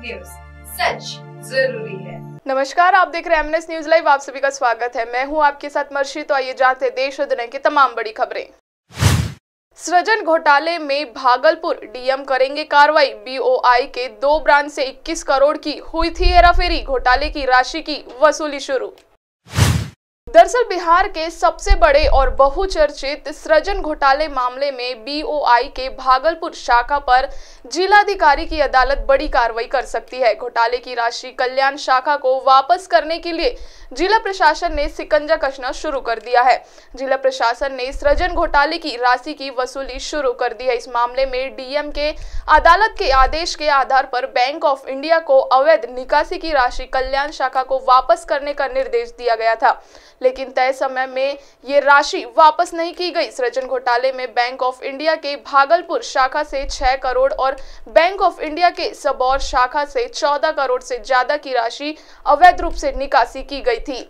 News, सच जरूरी है। नमस्कार, आप देख रहे हैं एमएनएस न्यूज लाइव। आप सभी का स्वागत है। मैं हूं आपके साथ मर्शी। तो आइए जानते हैं देश और दुनिया की तमाम बड़ी खबरें। सृजन घोटाले में भागलपुर डीएम करेंगे कार्रवाई। बीओआई के 2 ब्रांच से 21 करोड़ की हुई थी हेराफेरी। घोटाले की राशि की वसूली शुरू। दरअसल बिहार के सबसे बड़े और बहुचर्चित सृजन घोटाले मामले में बीओआई के भागलपुर शाखा पर जिलाधिकारी की अदालत बड़ी कार्रवाई कर सकती है। घोटाले की राशि कल्याण शाखा को वापस करने के लिए जिला प्रशासन ने शिकंजा कसना शुरू कर दिया है। जिला प्रशासन ने सृजन घोटाले की राशि की वसूली शुरू कर दी है। इस मामले में डीएम के अदालत के आदेश के आधार पर बैंक ऑफ इंडिया को अवैध निकासी की राशि कल्याण शाखा को वापस करने का निर्देश दिया गया था, लेकिन तय समय में ये राशि वापस नहीं की गई। सृजन घोटाले में बैंक ऑफ इंडिया के भागलपुर शाखा से 6 करोड़ और बैंक ऑफ इंडिया के सबौर शाखा से 14 करोड़ से ज्यादा की राशि अवैध रूप से निकासी की गई थी।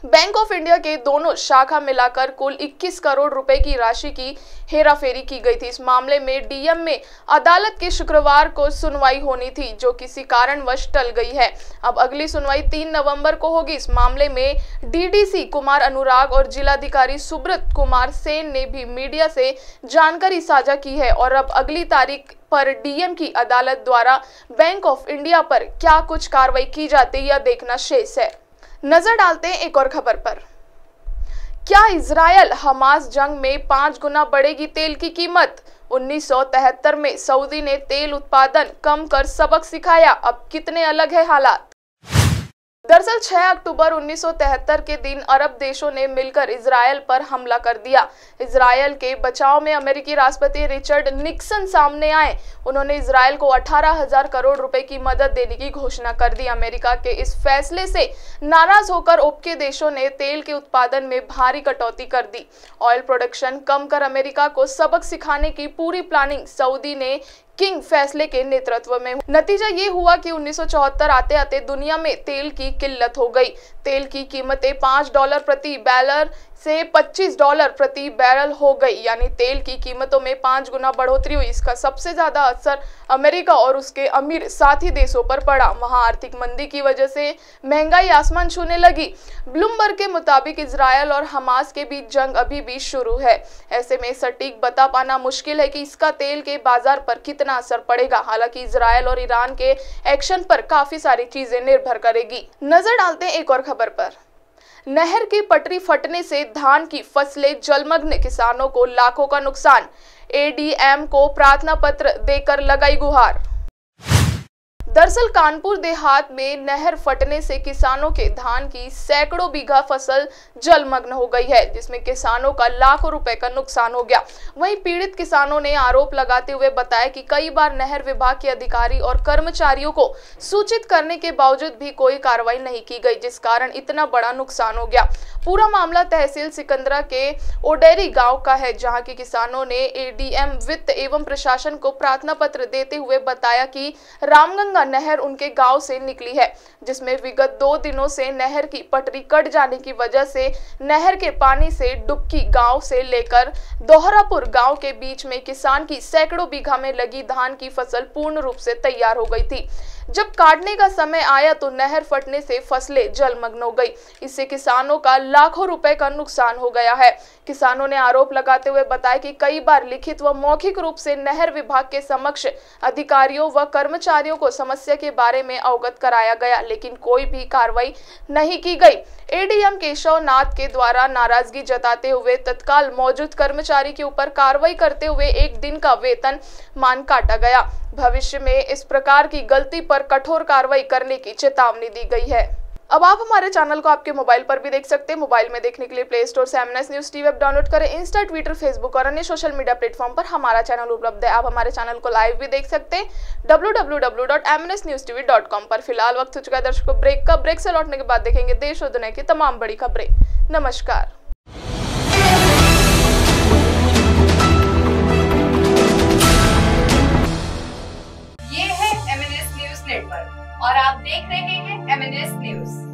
बैंक ऑफ इंडिया के दोनों शाखा मिलाकर कुल 21 करोड़ रुपए की राशि की हेराफेरी की गई थी। इस मामले में डीएम में अदालत के शुक्रवार को सुनवाई होनी थी, जो किसी कारणवश टल गई है। अब अगली सुनवाई 3 नवंबर को होगी। इस मामले में डीडीसी कुमार अनुराग और जिलाधिकारी सुब्रत कुमार सेन ने भी मीडिया से जानकारी साझा की है और अब अगली तारीख पर डीएम की अदालत द्वारा बैंक ऑफ इंडिया पर क्या कुछ कार्रवाई की जाती है, यह देखना शेष है। नजर डालते हैं एक और खबर पर। क्या इजरायल हमास जंग में 5 गुना बढ़ेगी तेल की कीमत? 1973 में सऊदी ने तेल उत्पादन कम कर सबक सिखाया। अब कितने अलग है हालात। दरअसल 6 अक्टूबर 1973 के दिन अरब देशों ने मिलकर इजरायल पर हमला कर दिया। इजरायल के बचाव में अमेरिकी राष्ट्रपति रिचर्ड निक्सन सामने आए। उन्होंने इजरायल को 18,000 करोड़ रुपए की मदद देने की घोषणा कर दी। अमेरिका के इस फैसले से नाराज होकर ओपेक देशों ने तेल के उत्पादन में भारी कटौती कर दी। ऑयल प्रोडक्शन कम कर अमेरिका को सबक सिखाने की पूरी प्लानिंग सऊदी ने किंग फैसले के नेतृत्व में। नतीजा ये हुआ कि 1974 आते आते दुनिया में तेल की किल्लत हो गई। तेल की कीमतें $5 प्रति बैरल से $25 प्रति बैरल हो गई, यानी तेल की कीमतों में 5 गुना बढ़ोतरी हुई। इसका सबसे ज्यादा असर अमेरिका और उसके अमीर साथी देशों पर पड़ा। वहां आर्थिक मंदी की वजह से महंगाई आसमान छूने लगी। ब्लूमबर्ग के मुताबिक इजरायल और हमास के बीच जंग अभी भी शुरू है। ऐसे में सटीक बता पाना मुश्किल है कि इसका तेल के बाजार पर कितना असर पड़ेगा। हालांकि इजरायल और ईरान के एक्शन पर काफी सारी चीजें निर्भर करेगी। नजर डालते हैं एक और खबर पर। नहर की पटरी फटने से धान की फसलें जलमग्न, किसानों को लाखों का नुकसान। एडीएम को प्रार्थना पत्र देकर लगाई गुहार। दरअसल कानपुर देहात में नहर फटने से किसानों के धान की सैकड़ों बीघा फसल जलमग्न हो गई है, जिसमें किसानों का लाखों रुपए का नुकसान हो गया। वहीं पीड़ित किसानों ने आरोप लगाते हुए बताया कि कई बार नहर विभाग के अधिकारी और कर्मचारियों को सूचित करने के बावजूद भी कोई कार्रवाई नहीं की गई, जिस कारण इतना बड़ा नुकसान हो गया। पूरा मामला तहसील सिकंदरा के ओडेरी गाँव का है, जहाँ के किसानों ने एडीएम वित्त एवं प्रशासन को प्रार्थना पत्र देते हुए बताया कि रामगंगा नहर उनके गांव से निकली है, जिसमें विगत 2 दिनों से नहर की पटरी कट जाने की वजह से नहर के पानी से डुबकी गांव से लेकर दोहरापुर गांव के बीच में किसान की सैकड़ों बीघा में लगी धान की फसल पूर्ण रूप से तैयार हो गई थी। जब काटने का समय आया तो नहर फटने से फसलें जलमग्न हो गई। इससे किसानों का लाखों रुपए का नुकसान हो गया है। किसानों ने आरोप लगाते हुए बताया कि कई बार लिखित व मौखिक रूप से नहर विभाग के समक्ष अधिकारियों व कर्मचारियों को समस्या के बारे में अवगत कराया गया, लेकिन कोई भी कार्रवाई नहीं की गई। एडीएम केशव नाथ के द्वारा नाराजगी जताते हुए तत्काल मौजूद कर्मचारी के ऊपर कार्रवाई करते हुए 1 दिन का वेतन मान काटा गया। भविष्य में इस प्रकार की गलती पर कठोर कार्रवाई करने की चेतावनी दी गई है। अब आप हमारे चैनल को आपके मोबाइल पर भी देख सकते हैं। मोबाइल में देखने के लिए प्ले स्टोर से MNS news TV app download करें। इंस्टा, ट्विटर, फेसबुक और अन्य सोशल मीडिया प्लेटफॉर्म पर हमारा चैनल उपलब्ध है। आप हमारे चैनल को लाइव भी देख सकते हैं www.mnsnewstv.com पर। फिलहाल वक्त हो चुका है दर्शकों ब्रेक का। ब्रेक से लौटने के बाद देखेंगे देश और दुनिया की तमाम बड़ी खबरें। नमस्कार। ये है एमएनएस न्यूज नेटवर्क और आप देख रहे हैं एमएनएस न्यूज।